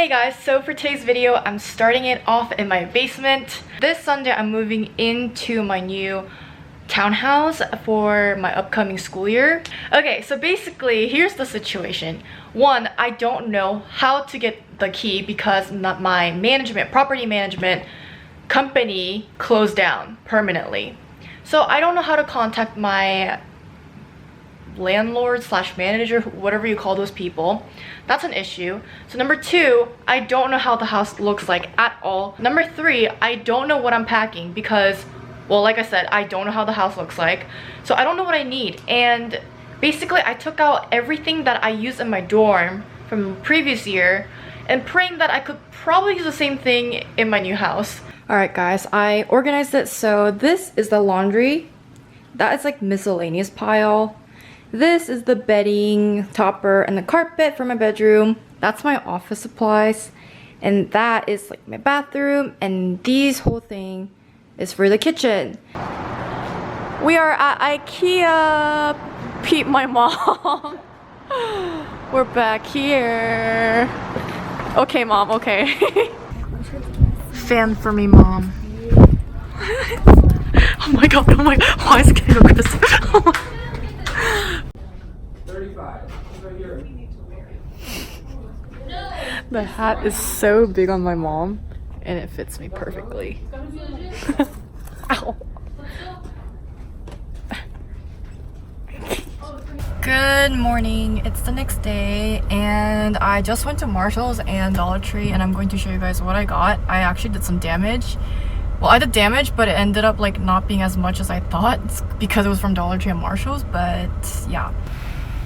Hey guys, so for today's video, I'm starting it off in my basement. This Sunday, I'm moving into my new townhouse for my upcoming school year. Okay, so basically, here's the situation. One, I don't know how to get the key because my property management company closed down permanently. So I don't know how to contact my landlord slash manager, whatever you call those people. That's an issue. So number two, I don't know how the house looks like at all. Number three, I don't know what I'm packing because, well, like I said, I don't know how the house looks like. So I don't know what I need. And basically, I took out everything that I used in my dorm from the previous year and praying that I could probably use the same thing in my new house. Alright guys, I organized it. So this is the laundry. That is like miscellaneous pile. This is the bedding, topper, and the carpet for my bedroom. That's my office supplies. And that is like my bathroom. And these whole thing is for the kitchen. We are at IKEA. Peep my mom. We're back here. Okay, mom, okay. Fan for me, mom. Oh my god, why is it getting like this? Oh my. 35. Right here. The hat is so big on my mom and it fits me perfectly. Ow. Good morning. It's the next day and I just went to Marshall's and Dollar Tree and I'm going to show you guys what I got. I actually did some damage. Well, I did damage, but it ended up like not being as much as I thought because it was from Dollar Tree and Marshall's, but yeah.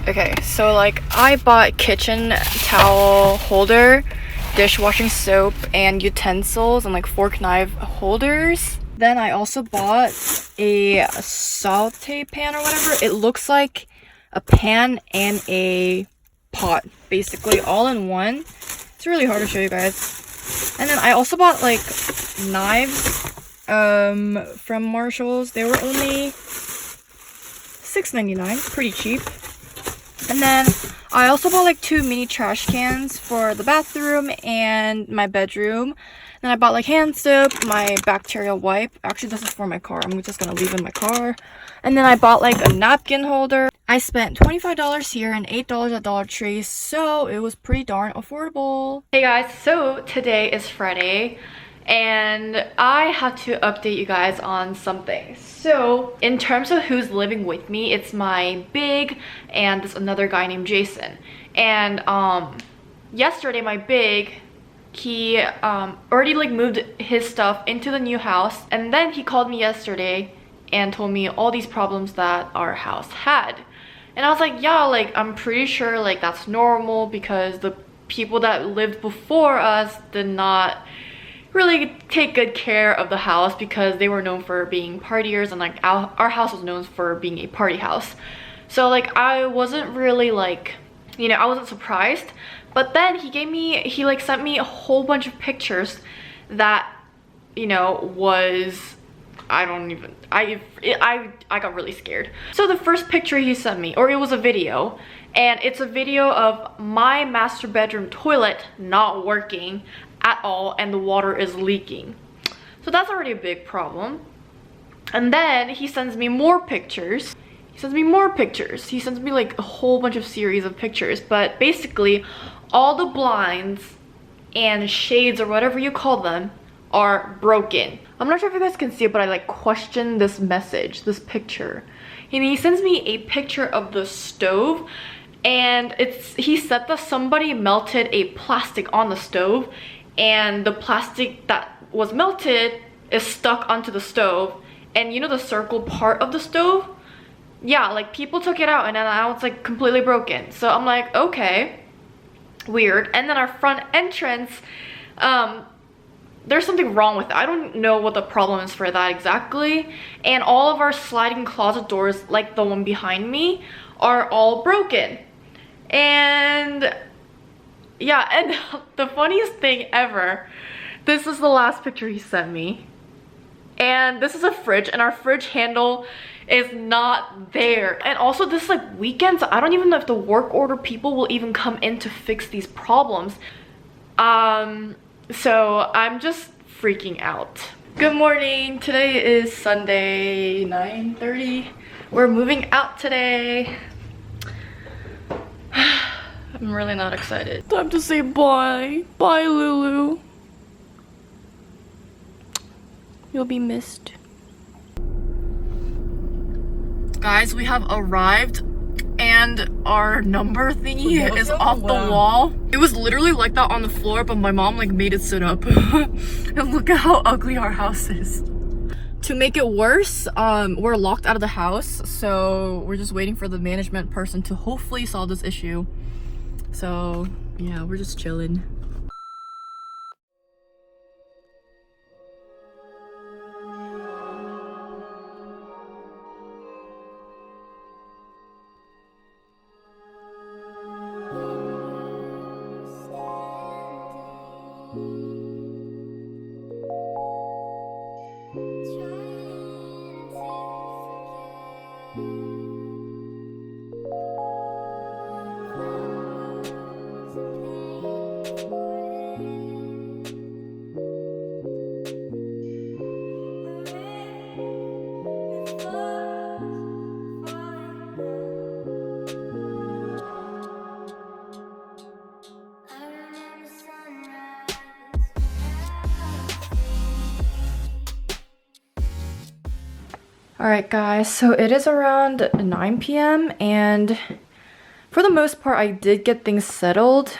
Okay, so like I bought kitchen towel holder, dishwashing soap, and utensils, and like fork knife holders. Then I also bought a saute pan or whatever. It looks like a pan and a pot, basically all in one. It's really hard to show you guys. And then I also bought like knives from Marshall's. They were only $6.99, pretty cheap. And then I also bought like 2 mini trash cans for the bathroom and my bedroom. Then I bought like hand soap, my bacterial wipe. Actually, this is for my car. I'm just gonna leave in my car. And then I bought like a napkin holder. I spent $25 here and $8 at Dollar Tree, so it was pretty darn affordable. Hey guys, so today is Friday and I have to update you guys on something. So in terms of who's living with me, it's my big and this another guy named Jason. And yesterday my big, he already like moved his stuff into the new house, and then he called me yesterday and told me all these problems that our house had. And I was like, yeah, like I'm pretty sure like that's normal because the people that lived before us did not really take good care of the house because they were known for being partiers, and like our house was known for being a party house. So like I wasn't really like, you know, I wasn't surprised. But then he like sent me a whole bunch of pictures that, you know, was, I got really scared. So the first picture he sent me, or it was a video, and it's a video of my master bedroom toilet not working at all and the water is leaking. So that's already a big problem. And then he sends me more pictures. He sends me like a whole bunch of series of pictures, but basically all the blinds and shades or whatever you call them are broken. I'm not sure if you guys can see it, but I like question this message, this picture. And he sends me a picture of the stove, and he said that somebody melted a plastic on the stove, and the plastic that was melted is stuck onto the stove. And you know the circle part of the stove? Yeah, like people took it out and then now it's like completely broken. So I'm like, okay, weird. And then our front entrance, there's something wrong with it. I don't know what the problem is for that exactly. And all of our sliding closet doors, like the one behind me, are all broken. And yeah, and the funniest thing ever, this is the last picture he sent me. And this is a fridge, and our fridge handle is not there. And also this is like weekends. I don't even know if the work order people will even come in to fix these problems. So I'm just freaking out. Good morning. Today is Sunday, 9:30. We're moving out today. I'm really not excited. Time to say bye. Bye, Lulu. You'll be missed. Guys, we have arrived and our number thingy is off the wall. It was literally like that on the floor, but my mom like made it sit up. And look at how ugly our house is. To make it worse, we're locked out of the house, so we're just waiting for the management person to hopefully solve this issue. So yeah, we're just chilling. Alright guys, so it is around 9 p.m. and for the most part I did get things settled.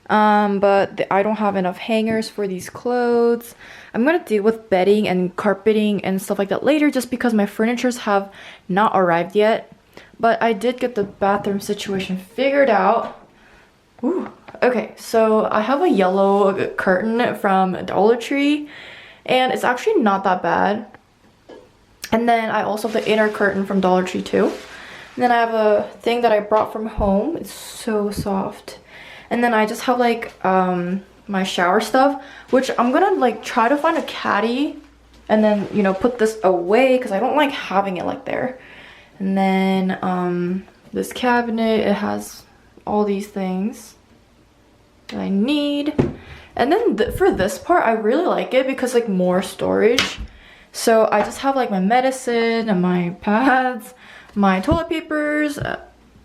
But I don't have enough hangers for these clothes. I'm gonna deal with bedding and carpeting and stuff like that later just because my furnitures have not arrived yet. But I did get the bathroom situation figured out. Ooh. Okay, so I have a yellow curtain from Dollar Tree and it's actually not that bad. And then I also have the inner curtain from Dollar Tree too. And then I have a thing that I brought from home. It's so soft. And then I just have like my shower stuff, which I'm gonna like try to find a caddy and then, you know, put this away because I don't like having it like there. And then this cabinet, it has all these things that I need. And then for this part, I really like it because like more storage. So I just have like my medicine and my pads, my toilet papers,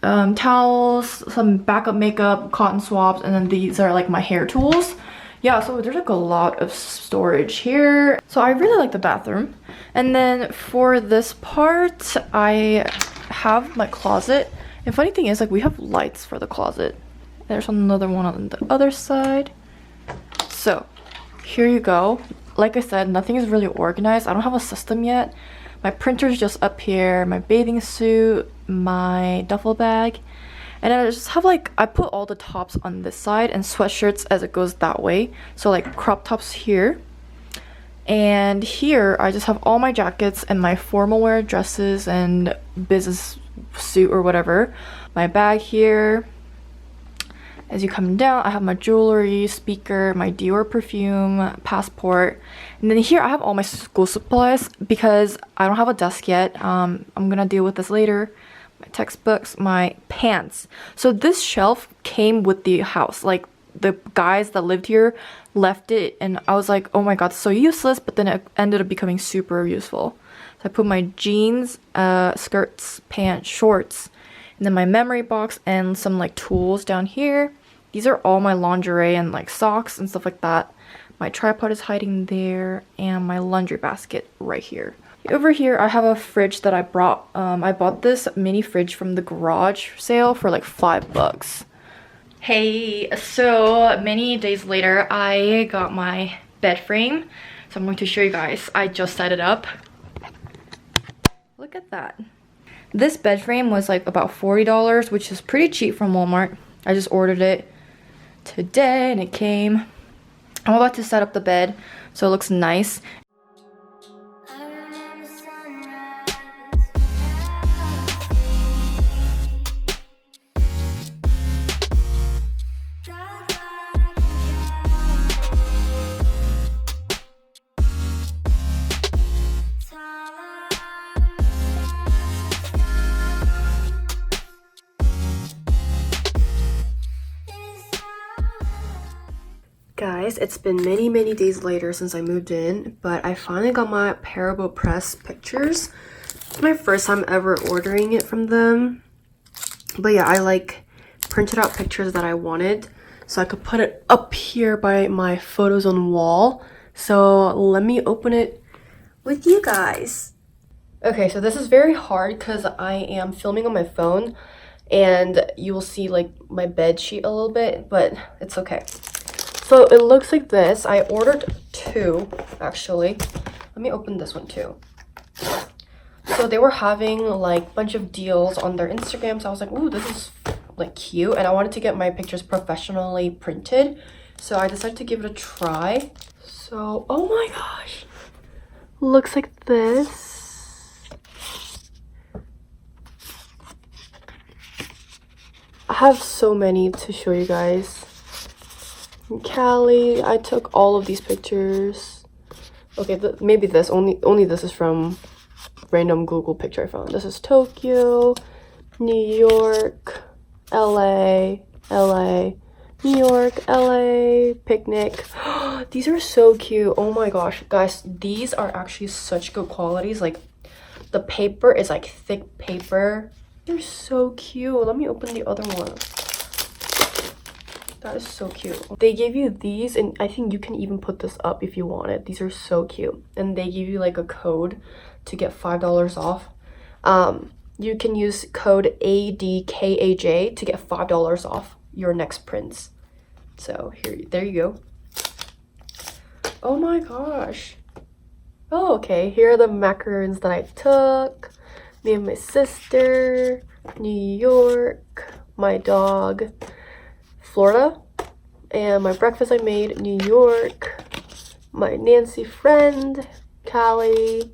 towels, some backup makeup, cotton swabs, and then these are like my hair tools. Yeah, so there's like a lot of storage here. So I really like the bathroom. And then for this part, I have my closet. And funny thing is, like, we have lights for the closet. There's another one on the other side. So here you go. Like I said, nothing is really organized. I don't have a system yet. My printer's just up here, my bathing suit, my duffel bag. And then I just have like, I put all the tops on this side and sweatshirts as it goes that way. So like crop tops here. And here I just have all my jackets and my formal wear dresses and business suit or whatever. My bag here. As you come down, I have my jewelry, speaker, my Dior perfume, passport. And then here I have all my school supplies because I don't have a desk yet. I'm gonna deal with this later. My textbooks, my pants. So this shelf came with the house. Like the guys that lived here left it and I was like, oh my god, it's so useless, but then it ended up becoming super useful. So I put my jeans, skirts, pants, shorts, and then my memory box and some like tools down here. These are all my lingerie and like socks and stuff like that. My tripod is hiding there and my laundry basket right here. Over here I have a fridge that I brought. I bought this mini fridge from the garage sale for like $5. Hey, so many days later I got my bed frame. So I'm going to show you guys. I just set it up. Look at that. This bed frame was like about $40, which is pretty cheap from Walmart. I just ordered it today and it came. I'm about to set up the bed so it looks nice. Guys, it's been many days later since I moved in, but I finally got my Parable Press pictures. It's my first time ever ordering it from them. But yeah, I like printed out pictures that I wanted so I could put it up here by my photos on wall. So let me open it with you guys. Okay, so this is very hard because I am filming on my phone and you will see like my bed sheet a little bit, but it's okay. So it looks like this. I ordered 2 actually. Let me open this one too. So they were having like a bunch of deals on their Instagram, so I was like, ooh, this is like cute, and I wanted to get my pictures professionally printed, so I decided to give it a try. So oh my gosh, looks like this. I have so many to show you guys. In Cali, I took all of these pictures. Okay, maybe this only this is from random Google picture I found. This is Tokyo, New York, LA, New York, LA, picnic. These are so cute. Oh my gosh, guys, these are actually such good qualities. Like the paper is like thick paper. They're so cute. Let me open the other one. That is so cute. They give you these, and I think you can even put this up if you want it. These are so cute. And they give you like a code to get $5 off. You can use code ADKAJ to get $5 off your next prints. So there you go. Oh my gosh. Oh, okay. Here are the macarons that I took. Me and my sister, New York, my dog, Florida, and my breakfast I made, New York, my Nancy friend, Cali,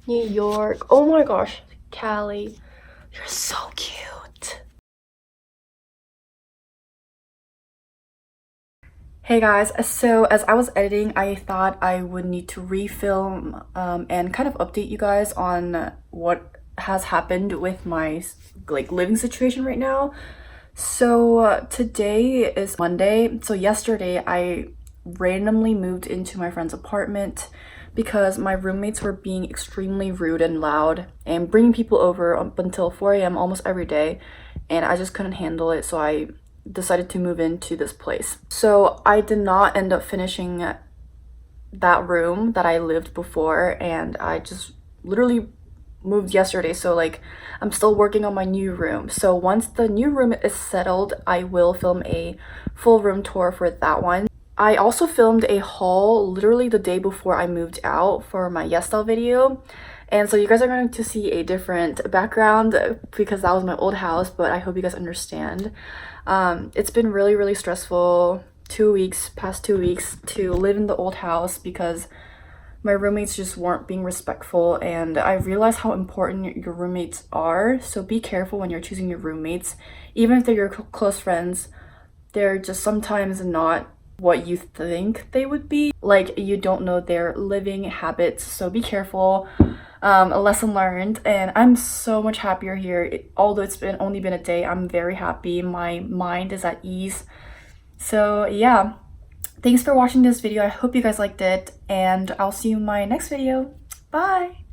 New York. Oh my gosh, Cali, you're so cute. Hey guys, so as I was editing, I thought I would need to refilm and kind of update you guys on what has happened with my like living situation right now. So today is Monday. So yesterday I randomly moved into my friend's apartment because my roommates were being extremely rude and loud and bringing people over up until 4 a.m. almost every day, and I just couldn't handle it, so I decided to move into this place. So I did not end up finishing that room that I lived before, and I just literally moved yesterday, so like I'm still working on my new room. So once the new room is settled, I will film a full room tour for that one. I also filmed a haul literally the day before I moved out for my Yes Style video, and so you guys are going to see a different background because that was my old house, but I hope you guys understand. It's been really stressful past 2 weeks to live in the old house because my roommates just weren't being respectful, and I realized how important your roommates are. So be careful when you're choosing your roommates. Even if they're your close friends, they're just sometimes not what you think they would be. Like, you don't know their living habits, so be careful. A lesson learned, and I'm so much happier here. Although it's only been a day, I'm very happy. My mind is at ease. So yeah. Thanks for watching this video. I hope you guys liked it, and I'll see you in my next video. Bye!